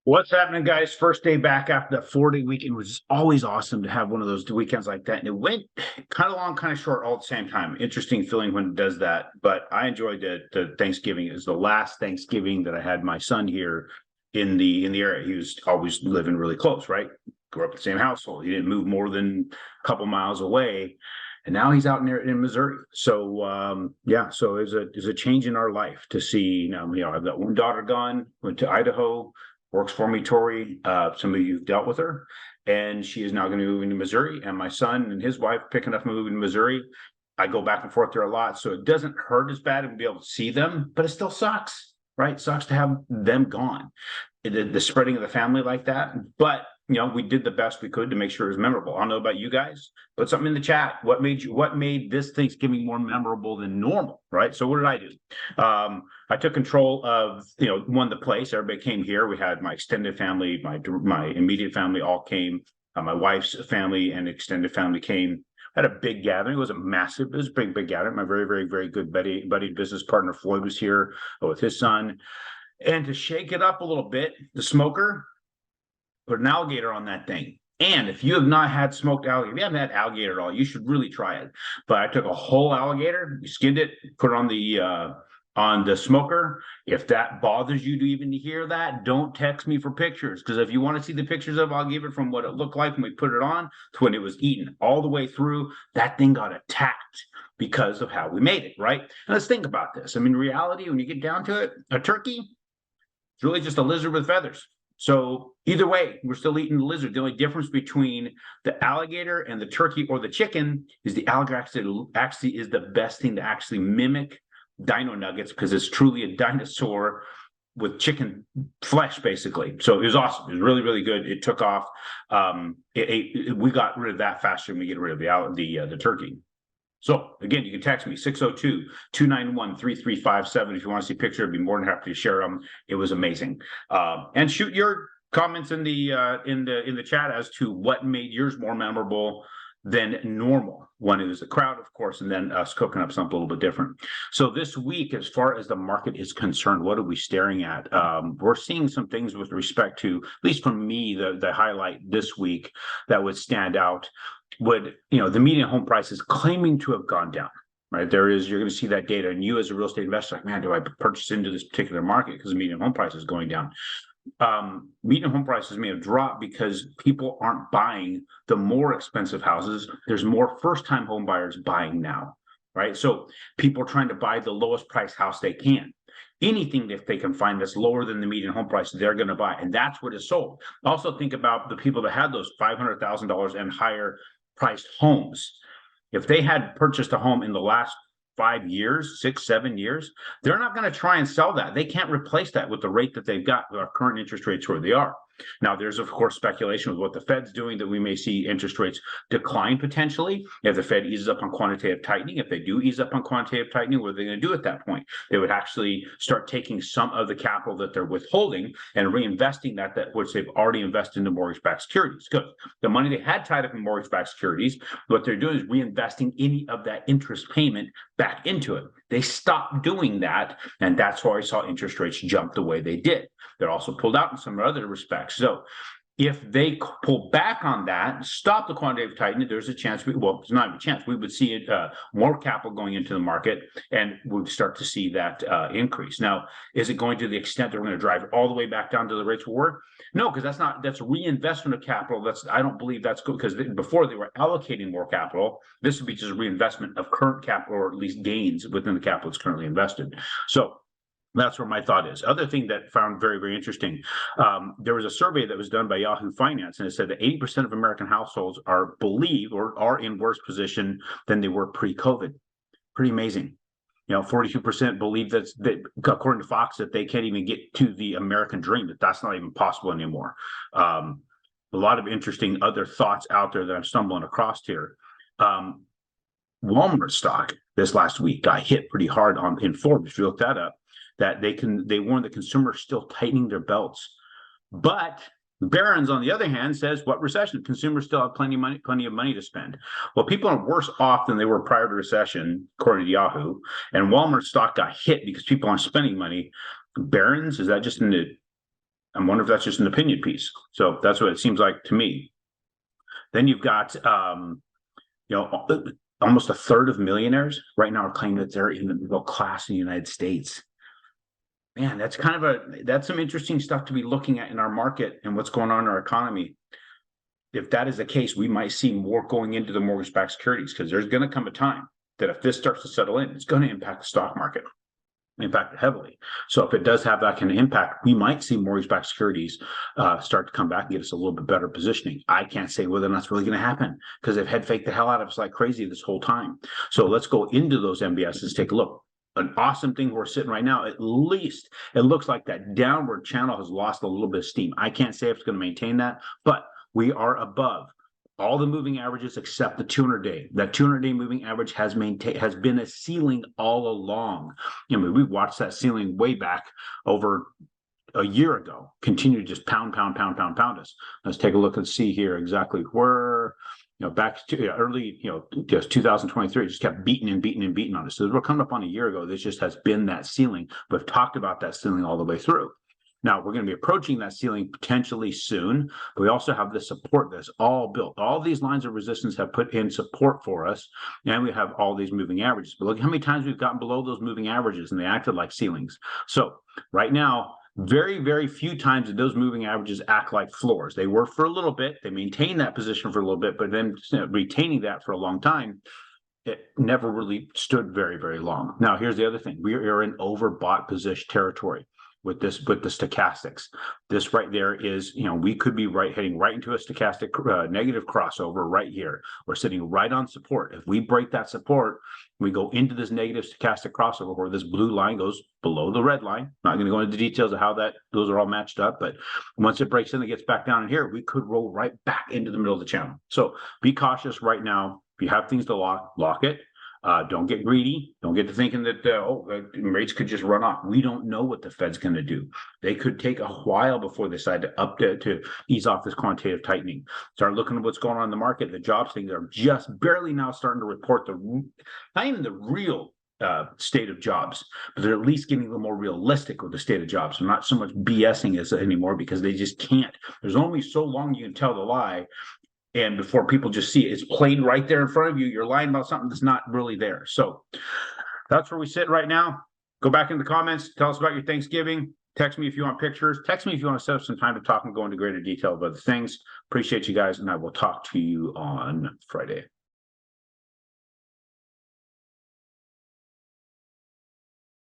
What's happening, guys? First day back after that 4-day weekend, which is always awesome to have one of those weekends like that. And it went kind of long, kind of short all at the same time. Interesting feeling when it does that. But I enjoyed the Thanksgiving. It was the last Thanksgiving that I had my son here in the area. He was always living really close, right? Grew up in the same household. He didn't move more than a couple miles away. And now he's out in Missouri. So yeah, so it's a change in our life to see now, I've got one daughter gone, went to Idaho, works for me, Tori. Some of you've dealt with her, and she is now going to be moving to Missouri. And my son and his wife picking up and moving to Missouri. I go back and forth there a lot, so it doesn't hurt as bad and be able to see them, but it still sucks, right? It sucks to have them gone, the spreading of the family like that. But we did the best we could to make sure it was memorable. I don't know about you guys. Put something in the chat. What made this Thanksgiving more memorable than normal, right? So what did I do? I took control of, won the place. Everybody came here. We had my extended family, my immediate family all came. My wife's family and extended family came. Had a big gathering. It was a big gathering. My very, very, very good buddy business partner, Floyd, was here with his son. And to shake it up a little bit, the smoker put an alligator on that thing. And if you have not had smoked alligator, if you haven't had alligator at all, you should really try it. But I took a whole alligator, skinned it, put it on the smoker. If that bothers you to even hear that, don't text me for pictures, because if you want to see the pictures of it, I'll give it from what it looked like when we put it on to when it was eaten all the way through. That thing got attacked because of how we made it, right? And let's think about this. I mean, reality, when you get down to it, a turkey, it's really just a lizard with feathers. So either way, we're still eating the lizard. The only difference between the alligator and the turkey or the chicken is the alligator actually is the best thing to actually mimic dino nuggets, because it's truly a dinosaur with chicken flesh, basically. So it was awesome. It was really, really good. It took off. We got rid of that faster than we get rid of the turkey. So again, you can text me 602-291-3357 if you want to see a picture. I'd be more than happy to share them. It was amazing. And shoot your comments in the chat as to what made yours more memorable than normal. One is the crowd, of course, and then us cooking up something a little bit different. So this week, as far as the market is concerned, what are we staring at? We're seeing some things with respect to, at least for me, the highlight this week that would stand out. The median home price is claiming to have gone down, right? You're going to see that data, and you as a real estate investor, like, man, do I purchase into this particular market because the median home price is going down? Median home prices may have dropped because people aren't buying the more expensive houses. There's more first-time home buyers buying now, right? So people are trying to buy the lowest price house they can. Anything if they can find that's lower than the median home price, they're going to buy, and that's what is sold. Also, think about the people that had those $500,000 and higher priced homes. If they had purchased a home in the last 5 years, 6, 7 years, they're not going to try and sell that. They can't replace that with the rate that they've got with our current interest rates where they are. Now, there's, of course, speculation with what the Fed's doing that we may see interest rates decline potentially if the Fed eases up on quantitative tightening. If they do ease up on quantitative tightening, what are they going to do at that point? They would actually start taking some of the capital that they're withholding and reinvesting that which they've already invested into mortgage-backed securities. Good. The money they had tied up in mortgage-backed securities, what they're doing is reinvesting any of that interest payment back into it. They stopped doing that, and that's why I saw interest rates jump the way they did. They're also pulled out in some other respects. So if they pull back on that, stop the quantitative tightening, there's a chance, it's not even a chance, we would see it, more capital going into the market, and we'd start to see that increase. Now, is it going to the extent that we're going to drive it all the way back down to the rates we were? No, because that's reinvestment of capital. I don't believe that's good, because before they were allocating more capital. This would be just reinvestment of current capital, or at least gains within the capital that's currently invested. So that's where my thought is. Other thing that I found very, very interesting, there was a survey that was done by Yahoo Finance, and it said that 80% of American households are in worse position than they were pre-COVID. Pretty amazing. 42% believe that, according to Fox, that they can't even get to the American dream, that's not even possible anymore. A lot of interesting other thoughts out there that I'm stumbling across here. Walmart stock this last week got hit pretty hard in Forbes, if you look that up, that they warn the consumers still tightening their belts. But Barron's, on the other hand, says, what recession? Consumers still have plenty of money to spend. Well, people are worse off than they were prior to recession, according to Yahoo. And Walmart stock got hit because people aren't spending money. Barron's, is that just in the I wonder if that's just an opinion piece. So that's what it seems like to me. Then you've got, almost a third of millionaires right now are claiming that they're in the middle class in the United States. Man, that's some interesting stuff to be looking at in our market and what's going on in our economy. If that is the case, we might see more going into the mortgage-backed securities, because there's going to come a time that if this starts to settle in, it's going to impact the stock market, impact it heavily. So if it does have that kind of impact, we might see mortgage-backed securities start to come back and get us a little bit better positioning. I can't say whether or not that's really going to happen, because they've head faked the hell out of us like crazy this whole time. So let's go into those MBSs, take a look. An awesome thing we're sitting right now, at least it looks like that downward channel has lost a little bit of steam. I can't say if it's going to maintain that, but we are above all the moving averages except the 200-day. That 200-day moving average has been a ceiling all along. We've watched that ceiling way back over a year ago, continue to just pound us. Let's take a look and see here exactly where, back to early, just 2023, just kept beating on us. So we're coming up on a year ago. This just has been that ceiling. We've talked about that ceiling all the way through. Now we're going to be approaching that ceiling potentially soon, but we also have the support that's all built. All these lines of resistance have put in support for us, and we have all these moving averages. But look how many times we've gotten below those moving averages, and they acted like ceilings. So right now, very, very few times did those moving averages act like floors. They were for a little bit. They maintained that position for a little bit, but then retaining that for a long time, it never really stood very, very long. Now, here's the other thing. We are in overbought position territory with the stochastics. This right there is, we could be heading right into a stochastic negative crossover right here. We're sitting right on support. If we break that support, we go into this negative stochastic crossover where this blue line goes below the red line. Not going to go into the details of how those are all matched up, but once it breaks in and gets back down in here, we could roll right back into the middle of the channel. So be cautious right now. If you have things to lock it. Don't get greedy. Don't get to thinking that rates could just run off. We don't know what the Fed's going to do. They could take a while before they decide to ease off this quantitative tightening. Start looking at what's going on in the market. The jobs things are just barely now starting to report not even the real state of jobs, but they're at least getting a little more realistic with the state of jobs. So not so much BSing as anymore, because they just can't. There's only so long you can tell the lie. And before people just see it, it's played right there in front of you. You're lying about something that's not really there. So that's where we sit right now. Go back in the comments. Tell us about your Thanksgiving. Text me if you want pictures. Text me if you want to set up some time to talk and go into greater detail about the things. Appreciate you guys, and I will talk to you on Friday.